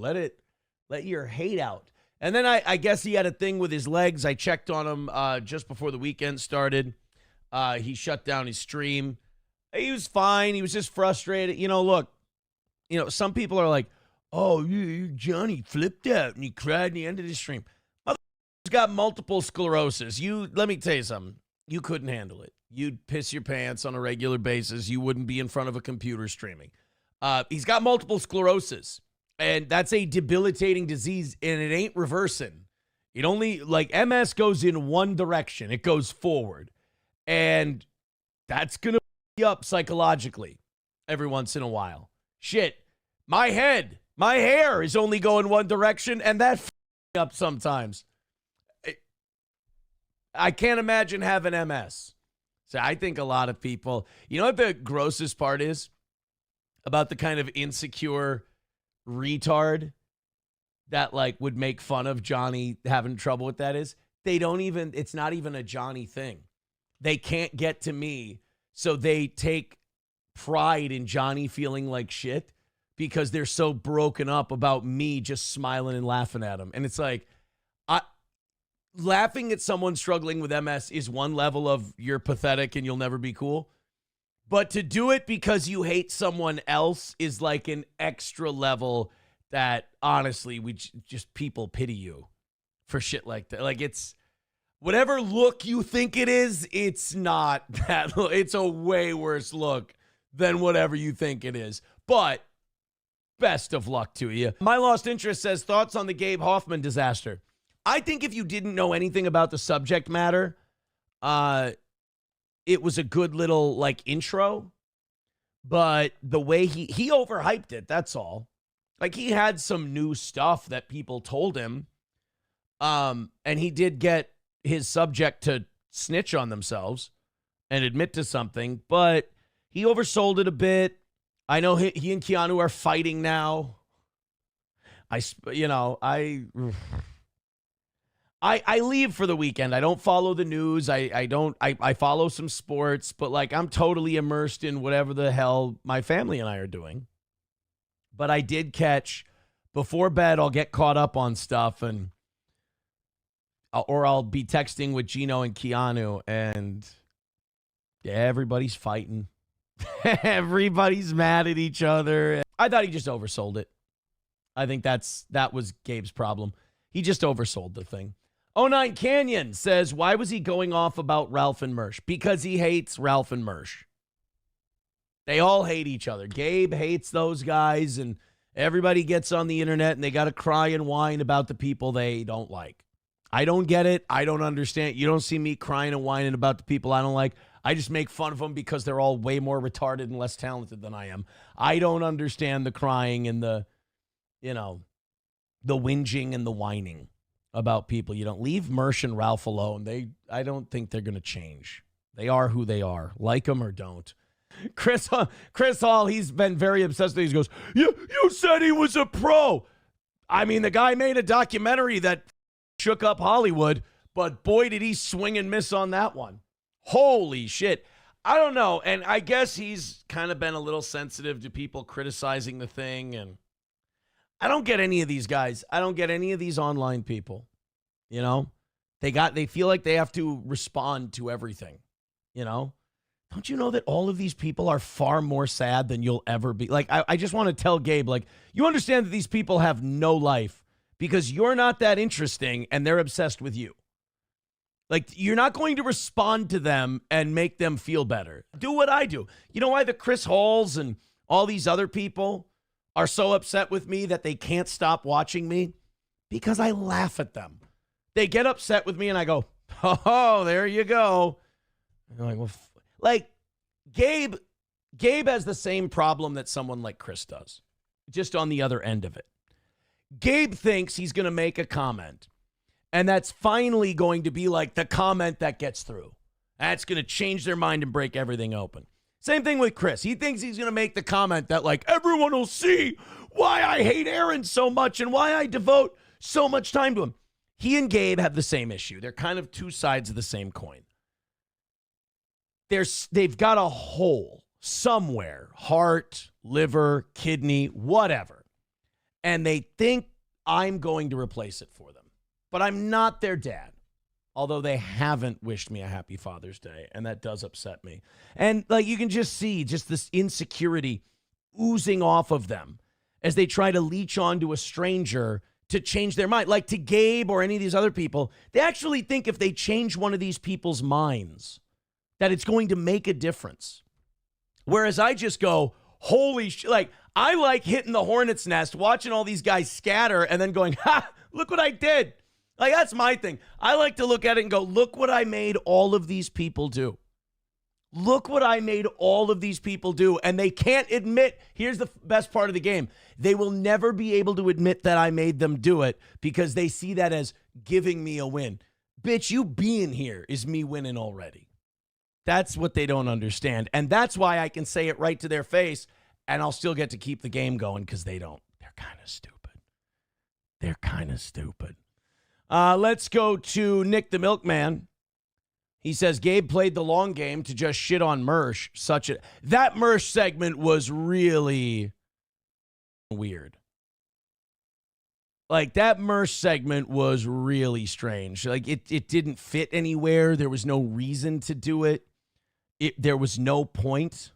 Let your hate out. And then I guess he had a thing with his legs. I checked on him just before the weekend started. He shut down his stream. He was fine. He was just frustrated. Look, some people are like, oh, Johnny flipped out and he cried in the end of the stream. Motherfucker's got multiple sclerosis. Let me tell you something. You couldn't handle it. You'd piss your pants on a regular basis. You wouldn't be in front of a computer streaming. He's got multiple sclerosis, and that's a debilitating disease, and it ain't reversing. It only, MS goes in one direction. It goes forward, and that's going to be up psychologically every once in a while. Shit, my hair is only going one direction, and that up sometimes. I can't imagine having MS. So I think a lot of people, you know what the grossest part is about the kind of insecure retard that would make fun of Johnny having trouble with that is it's not even a Johnny thing. They can't get to me. So they take pride in Johnny feeling like shit because they're so broken up about me just smiling and laughing at him. And it's like, laughing at someone struggling with MS is one level of you're pathetic and you'll never be cool. But to do it because you hate someone else is like an extra level that honestly, people pity you for shit like that. It's whatever look you think it is, it's not that. It's a way worse look than whatever you think it is. But best of luck to you. My Lost Interest says, thoughts on the Gabe Hoffman disaster. I think if you didn't know anything about the subject matter, it was a good little intro, but the way he overhyped it, that's all. He had some new stuff that people told him, and he did get his subject to snitch on themselves and admit to something, but he oversold it a bit. I know he and Keanu are fighting now. I leave for the weekend. I don't follow the news. I follow some sports, but I'm totally immersed in whatever the hell my family and I are doing. But I did catch before bed, I'll get caught up on stuff or I'll be texting with Gino and Keanu and yeah, everybody's fighting. Everybody's mad at each other. I thought he just oversold it. I think that was Gabe's problem. He just oversold the thing. 09 Canyon says, why was he going off about Ralph and Mersh? Because he hates Ralph and Mersh. They all hate each other. Gabe hates those guys, and everybody gets on the internet, and they got to cry and whine about the people they don't like. I don't get it. I don't understand. You don't see me crying and whining about the people I don't like. I just make fun of them because they're all way more retarded and less talented than I am. I don't understand the crying and the whinging and the whining about people. You don't leave Mersh and Ralph alone. I don't think they're going to change. They are who they are. Like them or don't. Chris Hall, he's been very obsessed with these. He goes, you said he was a pro. I mean, the guy made a documentary that shook up Hollywood, but boy, did he swing and miss on that one. Holy shit. I don't know. And I guess he's kind of been a little sensitive to people criticizing the thing. And I don't get any of these guys. I don't get any of these online people. They feel like they have to respond to everything. Don't you know that all of these people are far more sad than you'll ever be? I just want to tell Gabe, you understand that these people have no life because you're not that interesting and they're obsessed with you. You're not going to respond to them and make them feel better. Do what I do. You know why the Chris Halls and all these other people are so upset with me that they can't stop watching me? Because I laugh at them. They get upset with me and I go, oh, there you go. And they're Gabe has the same problem that someone like Chris does, just on the other end of it. Gabe thinks he's going to make a comment, and that's finally going to be the comment that gets through. That's going to change their mind and break everything open. Same thing with Chris. He thinks he's going to make the comment that everyone will see why I hate Aaron so much and why I devote so much time to him. He and Gabe have the same issue. They're kind of two sides of the same coin. They've got a hole somewhere, heart, liver, kidney, whatever. and they think I'm going to replace it for them. But I'm not their dad, although they haven't wished me a happy Father's Day, and that does upset me. And like you can just see just this insecurity oozing off of them as they try to leech onto a stranger to change their mind. Like to Gabe or any of these other people, they actually think if they change one of these people's minds, that it's going to make a difference. Whereas I just go, holy shit. Like, I like hitting the hornet's nest, watching all these guys scatter, and then going, ha, look what I did. Like, that's my thing. I like to look at it and go, look what I made all of these people do. Look what I made all of these people do. And they can't admit, here's the best part of the game. They will never be able to admit that I made them do it because they see that as giving me a win. Bitch, you being here is me winning already. That's what they don't understand. And that's why I can say it right to their face and I'll still get to keep the game going because they don't. They're kind of stupid. They're kind of stupid. Let's go to Nick the Milkman. He says, Gabe played the long game to just shit on Mersh. That Mersh segment was really weird. Like, that Mersh segment was really strange. Like, it didn't fit anywhere. There was no reason to do it. There was no point.